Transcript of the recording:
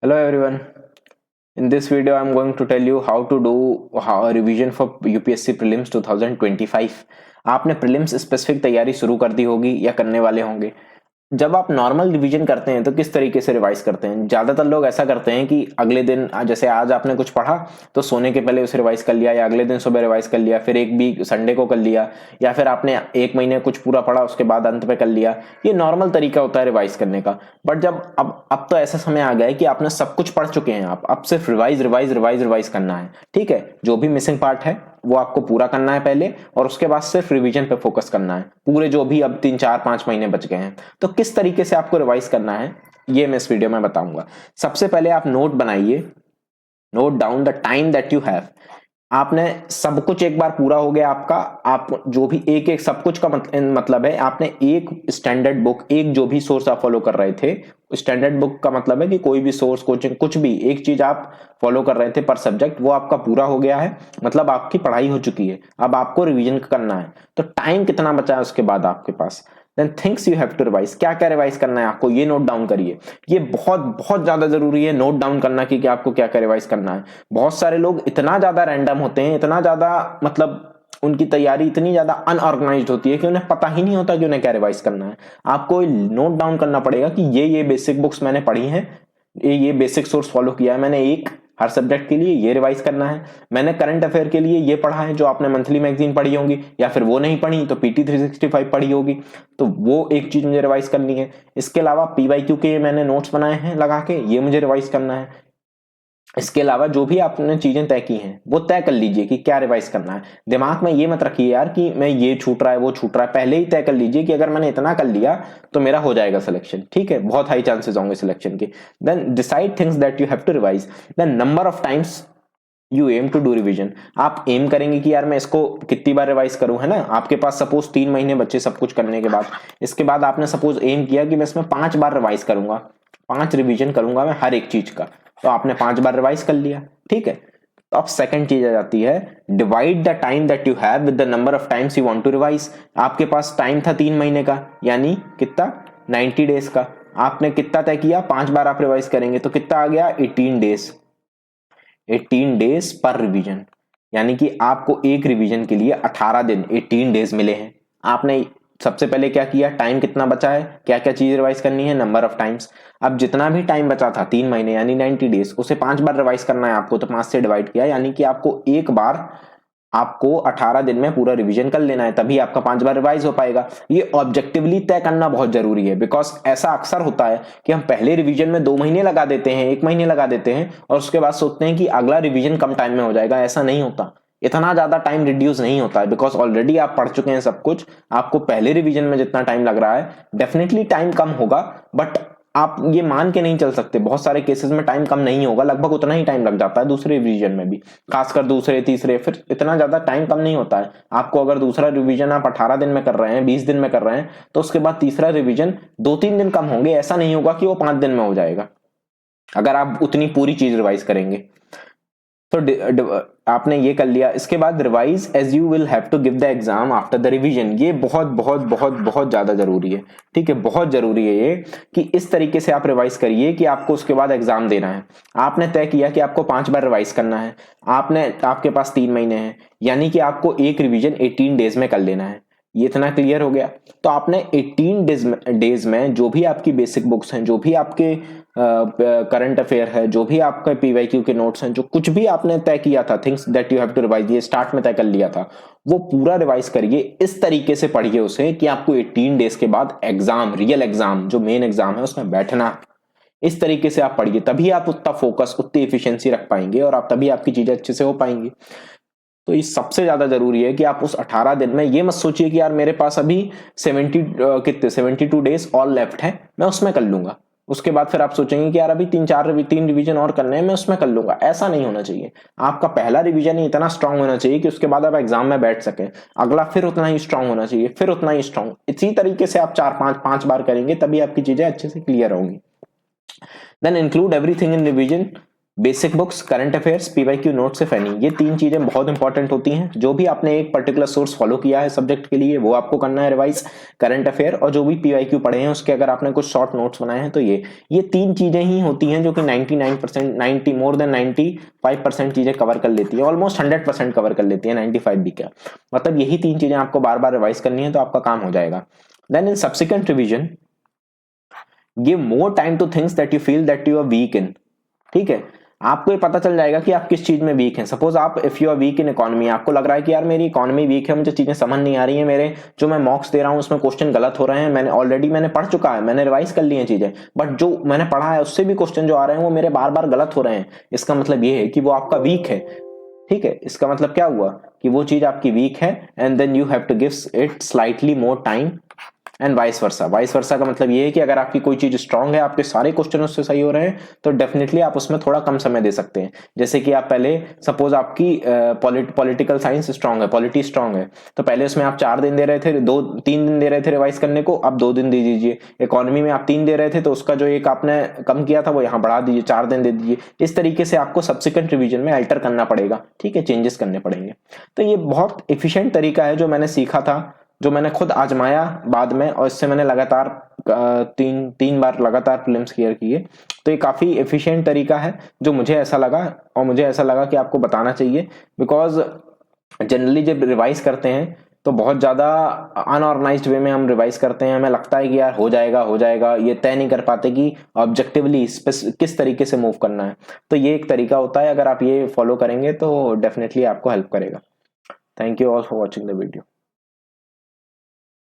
Hello everyone. In this video, I'm going to tell you how to do a revision for UPSC Prelims 2025. आपने prelims specific तैयारी शुरू कर दी होगी या करने वाले होंगे। जब आप नॉर्मल रिवीजन करते हैं तो किस तरीके से रिवाइज करते हैं? ज्यादातर लोग ऐसा करते हैं कि अगले दिन जैसे आज आपने कुछ पढ़ा तो सोने के पहले उसे रिवाइज कर लिया, या अगले दिन सुबह रिवाइज कर लिया, फिर एक भी संडे को कर लिया, या फिर आपने एक महीने कुछ पूरा पढ़ा उसके बाद अंत पे कर लिया। ये नॉर्मल तरीका होता है रिवाइज करने का। बट जब अब तो ऐसा समय आ गया है कि आपने सब कुछ पढ़ चुके हैं, आप अब सिर्फ रिवाइज रिवाइज रिवाइज रिवाइज करना है। ठीक है, जो भी मिसिंग पार्ट है वो आपको पूरा करना है पहले, और उसके बाद सिर्फ रिवीजन पे फोकस करना है पूरे जो भी अब 3 4 5 महीने बच गए हैं। तो किस तरीके से आपको रिवाइज करना है ये मैं इस वीडियो में बताऊंगा। सबसे पहले आप नोट बनाइए, note down the time that you have. आपने सब कुछ एक बार पूरा हो गया आपका, आप जो भी एक एक सब कुछ का मतलब है आपने एक स्टैंडर्ड बुक, एक जो भी सोर्स आप फॉलो कर रहे थे, स्टैंडर्ड बुक का मतलब है कि कोई भी सोर्स, कोचिंग, कुछ भी एक चीज आप फॉलो कर रहे थे पर सब्जेक्ट, वो आपका पूरा हो गया है, मतलब आपकी पढ़ाई हो चुकी है। अब आपको रिवीजन करना है, तो टाइम कितना बचा है उसके बाद आपके पास। Then things you have to revise, क्या क्या रिवाइज करना है आपको, ये नोट डाउन करिए। ये बहुत बहुत ज्यादा जरूरी है नोट डाउन करना कि आपको क्या क्या रिवाइज करना है। बहुत सारे लोग इतना ज्यादा रैंडम होते हैं, इतना ज्यादा मतलब उनकी तैयारी इतनी ज्यादा अनऑर्गेनाइज्ड होती है कि उन्हें पता ही नहीं होता कि उन्हें क्या रिवाइज करना है। आपको नोट डाउन करना पड़ेगा कि ये बेसिक बुक्स मैंने पढ़ी हैं, ये बेसिक सोर्स फॉलो किया है मैंने, एक हर सब्जेक्ट के लिए ये रिवाइज करना है। मैंने करंट अफेयर के लिए ये पढ़ा है, जो आपने मंथली मैगजीन पढ़ी होगी, या फिर वो नहीं पढ़ी तो पीटी 365 पढ़ी होगी, तो वो एक चीज मुझे रिवाइज करनी है। इसके अलावा पीवाईक्यू के मैंने नोट्स बनाए हैं लगा के, ये मुझे रिवाइज करना है। इसके अलावा जो भी आपने चीजें तय की हैं वो तय कर लीजिए कि क्या रिवाइज करना है। दिमाग में ये मत रखिए यार कि मैं ये छूट रहा है वो छूट रहा है, पहले ही तय कर लीजिए कि अगर मैंने इतना कर लिया तो मेरा हो जाएगा सिलेक्शन। ठीक है, बहुत हाई चांसेस होंगे सिलेक्शन के। Then decide things that you have to revise. Then number of times you aim to do revision. आप एम करेंगे कि यार मैं इसको कितनी बार रिवाइज करूं, है ना। आपके पास सपोज 3 महीने बच्चे सब कुछ करने के बाद, इसके बाद आपने सपोज एम किया कि मैं इसमें 5 बार रिवाइज करूंगा, 5 रिवीजन करूंगा मैं हर एक चीज का, तो आपने 5 बार रिवाइज कर लिया। ठीक है, तो अब सेकंड चीज आ जाती है, divide the time that you have with the number of times you want to revise. आपके पास टाइम था 3 महीने का, यानी कितना, 90 डेज का। आपने कितना तय किया, 5 बार आप रिवाइज करेंगे, तो कितना आ गया, 18 डेज। 18 डेज पर रिवीजन, यानी कि आपको एक रिवीजन के लिए 18 दिन, 18 डेज मिले हैं। आपने सबसे पहले क्या किया, टाइम कितना बचा है, क्या क्या चीज रिवाइज करनी है, नंबर ऑफ टाइम्स। अब जितना भी टाइम बचा था 3 महीने यानी 90 डेज, उसे 5 बार रिवाइज करना है आपको, तो 5 से डिवाइड किया, यानी कि आपको एक बार आपको 18 दिन में पूरा रिवीजन कर लेना है, तभी आपका 5 बार रिवाइज हो पाएगा। ये ऑब्जेक्टिवली तय करना बहुत जरूरी है, बिकॉज ऐसा अक्सर होता है कि हम पहले रिवीजन में 2 महीने लगा देते हैं, 1 महीने लगा देते हैं, और उसके बाद सोचते हैं कि अगला रिवीजन कम टाइम में हो जाएगा। ऐसा नहीं होता, इतना ज्यादा टाइम रिड्यूस नहीं होता है, बिकॉज ऑलरेडी आप पढ़ चुके हैं सब कुछ। आपको पहले रिवीजन में जितना टाइम लग रहा है, डेफिनेटली टाइम कम होगा, बट आप ये मान के नहीं चल सकते, बहुत सारे केसेस में टाइम कम नहीं होगा, लगभग उतना ही टाइम लग जाता है दूसरे रिवीजन में भी, खासकर दूसरे तीसरे, फिर इतना ज्यादा टाइम कम नहीं होता है आपको। अगर दूसरा रिवीजन आप 18 दिन में कर रहे हैं, 20 दिन में कर रहे हैं, तो उसके बाद तीसरा रिवीजन 2 3 दिन कम होंगे, ऐसा नहीं होगा कि वो 5 दिन में हो जाएगा अगर आप उतनी पूरी चीज रिवाइज करेंगे। तो आपने ये कर लिया, इसके बाद revise as you will have to give the exam after the revision. ये बहुत बहुत बहुत बहुत ज्यादा जरूरी है। ठीक है, बहुत जरूरी है ये कि इस तरीके से आप रिवाइज करिए कि आपको उसके बाद एग्जाम देना है। आपने तय किया कि आपको 5 बार रिवाइज करना है, आपके पास 3 महीने हैं, यानी कि आपको एक रिवीजन 18 डेज में कर लेना है। ये इतना क्लियर हो गया। तो आपने 18 डेज में जो भी आपकी बेसिक बुक्स हैं, जो भी आपके करंट अफेयर है, जो भी आपका पीवाईक्यू के नोट्स हैं, जो कुछ भी आपने तय किया था, things that you have to revise, ये स्टार्ट में तय कर लिया था, वो पूरा रिवाइज करिए। इस तरीके से पढ़िए उसे कि आपको 18 डेज के बाद एग्जाम, रियल एग्जाम, जो मेन एग्जाम है उसमें बैठना। इस तरीके से आप पढ़िए, तभी आप उतना फोकस, उतनी एफिशिएंसी रख पाएंगे, और आप तभी आपकी चीजें अच्छे से हो पाएंगी। तो ये सबसे ज्यादा जरूरी है कि आप उस 18 दिन में ये मत सोचिए कि यार मेरे पास अभी 72 डेज और लेफ्ट है, मैं उसमें कर लूंगा। उसके बाद फिर आप सोचेंगे कि यार अभी 3 रिवीजन और करने हैं, मैं उसमें कर लूंगा। ऐसा नहीं होना चाहिए। आपका पहला रिवीजन ही इतना स्ट्रांग होना चाहिए कि उसके बाद आप एग्जाम में बैठ सकें, अगला फिर उतना ही स्ट्रांग होना चाहिए, फिर उतना ही स्ट्रांग। इसी तरीके से आप 4 5 5 बार करेंगे, तभी आपकी चीजें अच्छे से क्लियर होंगी। Then include everything in revision basic books, current affairs, PYQ notes if any, ये 3 चीजें बहुत इंपॉर्टेंट होती हैं। जो भी आपने एक पर्टिकुलर सोर्स फॉलो किया है सब्जेक्ट के लिए वो आपको करना है रिवाइज, करंट अफेयर और जो भी पीवाईक्यू पढ़े हैं उसके अगर आपने कुछ शॉर्ट नोट्स बनाए हैं तो ये 3 चीजें ही होती हैं जो कि 99% 90 मोर देन 95% चीजें कवर कर लेती है, ऑलमोस्ट 100% कवर कर लेती है, 95 भी क्या, मतलब यही 3 चीजें आपको बार बार रिवाइज करनी है तो आपका काम हो जाएगा। Then in subsequent revision give more time to things that you feel that you are weak in. ठीक है, आपको ये पता चल जाएगा कि आप किस चीज में वीक हैं। सपोज आप if you are weak in economy, आपको लग रहा है कि यार मेरी इकोनॉमी वीक है, मुझे चीजें समझ नहीं आ रही है, मेरे जो मैं मॉक्स दे रहा हूं उसमें क्वेश्चन गलत हो रहे हैं, मैंने पढ़ चुका है, मैंने रिवाइज कर ली है चीजें, बट जो मैंने पढ़ा है उससे भी क्वेश्चन जो आ रहे हैं वो मेरे बार बार गलत हो रहे हैं, इसका मतलब ये है कि वो आपका वीक है। ठीक है, इसका मतलब क्या हुआ कि वो चीज आपकी वीक है and then you have to give it slightly more time and vice versa. Vice versa का मतलब ये है कि अगर आपकी कोई चीज स्ट्रांग है, आपके सारे क्वेश्चन उससे सही हो रहे हैं, तो डेफिनेटली आप उसमें थोड़ा कम समय दे सकते हैं। जैसे कि आप पहले सपोज आपकी पॉलिटिकल साइंस स्ट्रांग है, पॉलिटी स्ट्रांग है, तो पहले उसमें आप 4 दिन दे रहे थे, 3 दिन दे रहे थे रिवाइज करने को, अब 2 दिन दे दीजिए। इकोनॉमी में आप 3 दे रहे थे तो उसका जो एक आपने कम किया था वो यहाँ बढ़ा दीजिए, 4 दिन दे दीजिए। इस तरीके से आपको सब्सिक्वेंट रिवीजन में अल्टर करना पड़ेगा, ठीक है, चेंजेस करने पड़ेंगे। तो ये बहुत एफिशिएंट तरीका है जो मैंने सीखा था, जो मैंने खुद आजमाया बाद में, और इससे मैंने लगातार 3 बार लगातार प्रीलिम्स क्लियर किए। तो ये काफी एफिशिएंट तरीका है जो मुझे ऐसा लगा, और मुझे ऐसा लगा कि आपको बताना चाहिए, बिकॉज जनरली जब रिवाइज करते हैं तो बहुत ज्यादा अनऑर्गेनाइज्ड वे में हम रिवाइज करते हैं, हमें लगता है कि यार हो जाएगा, ये तय नहीं कर पाते कि ऑब्जेक्टिवली किस तरीके से मूव करना है। तो ये एक तरीका होता है, अगर आप ये फॉलो करेंगे तो डेफिनेटली आपको हेल्प करेगा। Thank you all for watching the video.